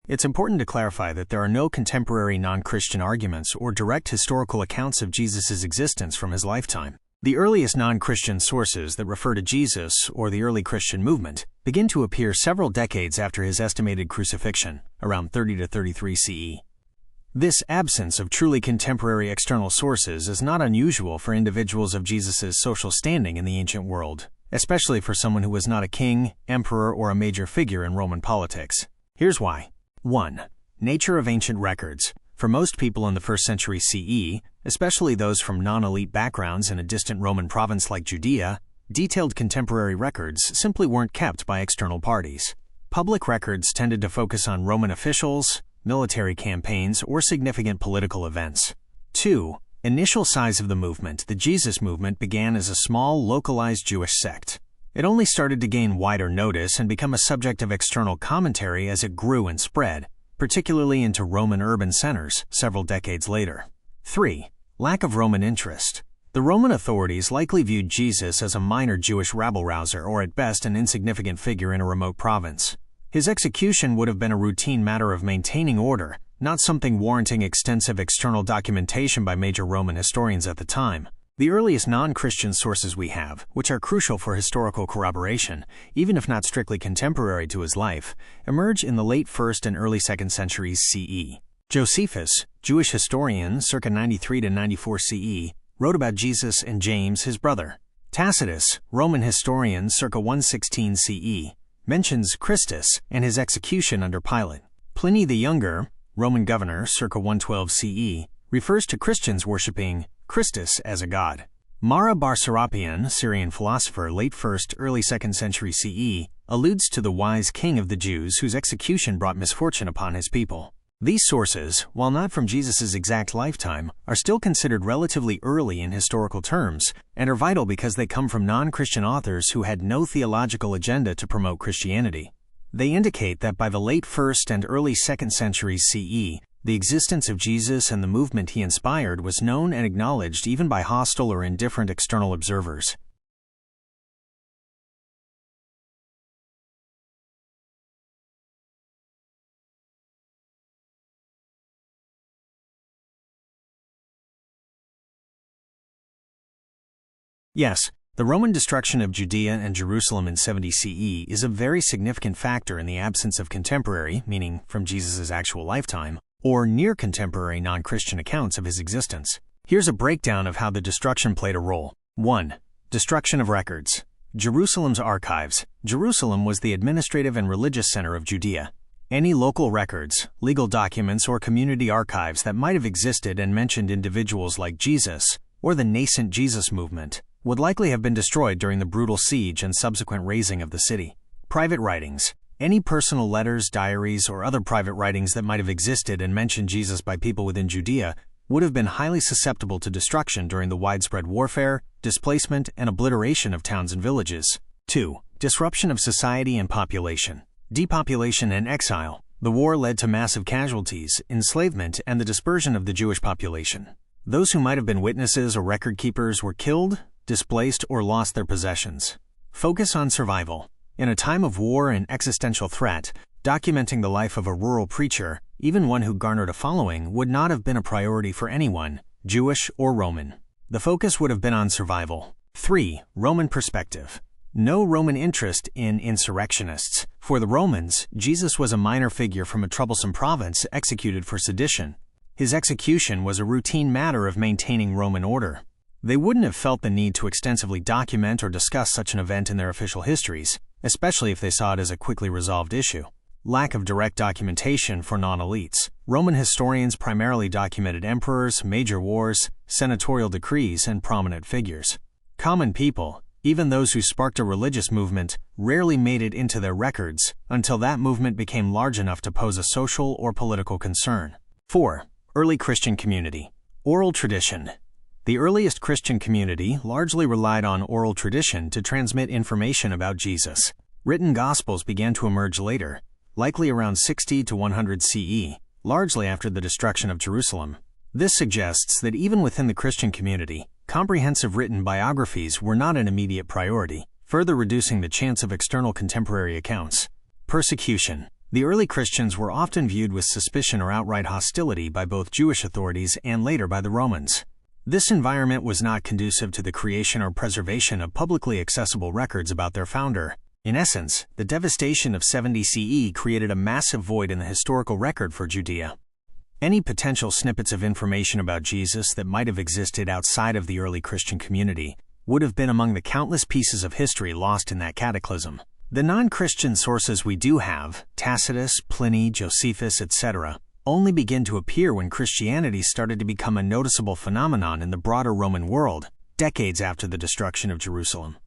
It's important to clarify that there are no contemporary non-Christian arguments or direct historical accounts of Jesus' existence from his lifetime. The earliest non-Christian sources that refer to Jesus or the early Christian movement begin to appear several decades after his estimated crucifixion, around 30 to 33 CE. This absence of truly contemporary external sources is not unusual for individuals of Jesus' social standing in the ancient world, especially for someone who was not a king, emperor, or a major figure in Roman politics. Here's why. 1. Nature of ancient records. For most people in the 1st century CE, especially those from non-elite backgrounds in a distant Roman province like Judea, detailed contemporary records simply weren't kept by external parties. Public records tended to focus on Roman officials, military campaigns, or significant political events. 2. Initial size of the movement. The Jesus movement began as a small, localized Jewish sect. It only started to gain wider notice and become a subject of external commentary as it grew and spread, particularly into Roman urban centers several decades later. 3. Lack of Roman interest. The Roman authorities likely viewed Jesus as a minor Jewish rabble-rouser or at best an insignificant figure in a remote province. His execution would have been a routine matter of maintaining order, not something warranting extensive external documentation by major Roman historians at the time. The earliest non-Christian sources we have, which are crucial for historical corroboration, even if not strictly contemporary to his life, emerge in the late 1st and early 2nd centuries CE. Josephus, Jewish historian circa 93 to 94 CE, wrote about Jesus and James, his brother. Tacitus, Roman historian circa 116 CE, mentions Christus and his execution under Pilate. Pliny the Younger, Roman governor circa 112 CE, refers to Christians worshipping Christus as a god. Mara bar Serapion, Syrian philosopher, late 1st, early 2nd century CE, alludes to the wise king of the Jews whose execution brought misfortune upon his people. These sources, while not from Jesus' exact lifetime, are still considered relatively early in historical terms and are vital because they come from non-Christian authors who had no theological agenda to promote Christianity. They indicate that by the late 1st and early 2nd centuries CE, the existence of Jesus and the movement he inspired was known and acknowledged even by hostile or indifferent external observers. Yes, the Roman destruction of Judea and Jerusalem in 70 CE is a very significant factor in the absence of contemporary, meaning from Jesus' actual lifetime, or near-contemporary non-Christian accounts of his existence. Here's a breakdown of how the destruction played a role. 1. Destruction of records. Jerusalem's archives. Jerusalem was the administrative and religious center of Judea. Any local records, legal documents, or community archives that might have existed and mentioned individuals like Jesus, or the nascent Jesus movement, would likely have been destroyed during the brutal siege and subsequent razing of the city. Private writings. Any personal letters, diaries, or other private writings that might have existed and mentioned Jesus by people within Judea would have been highly susceptible to destruction during the widespread warfare, displacement, and obliteration of towns and villages. 2. Disruption of society and population. Depopulation and exile. The war led to massive casualties, enslavement, and the dispersion of the Jewish population. Those who might have been witnesses or record keepers were killed, displaced, or lost their possessions. Focus on survival. In a time of war and existential threat, documenting the life of a rural preacher, even one who garnered a following, would not have been a priority for anyone, Jewish or Roman. The focus would have been on survival. 3. Roman perspective. No Roman interest in insurrectionists. For the Romans, Jesus was a minor figure from a troublesome province executed for sedition. His execution was a routine matter of maintaining Roman order. They wouldn't have felt the need to extensively document or discuss such an event in their official histories, especially if they saw it as a quickly resolved issue. Lack of direct documentation for non-elites. Roman historians primarily documented emperors, major wars, senatorial decrees, and prominent figures. Common people, even those who sparked a religious movement, rarely made it into their records until that movement became large enough to pose a social or political concern. 4. Early Christian community. Oral tradition. The earliest Christian community largely relied on oral tradition to transmit information about Jesus. Written Gospels began to emerge later, likely around 60 to 100 CE, largely after the destruction of Jerusalem. This suggests that even within the Christian community, comprehensive written biographies were not an immediate priority, further reducing the chance of external contemporary accounts. Persecution. The early Christians were often viewed with suspicion or outright hostility by both Jewish authorities and later by the Romans. This environment was not conducive to the creation or preservation of publicly accessible records about their founder. In essence, the devastation of 70 CE created a massive void in the historical record for Judea. Any potential snippets of information about Jesus that might have existed outside of the early Christian community would have been among the countless pieces of history lost in that cataclysm. The non-Christian sources we do have, Tacitus, Pliny, Josephus, etc., only begin to appear when Christianity started to become a noticeable phenomenon in the broader Roman world, decades after the destruction of Jerusalem.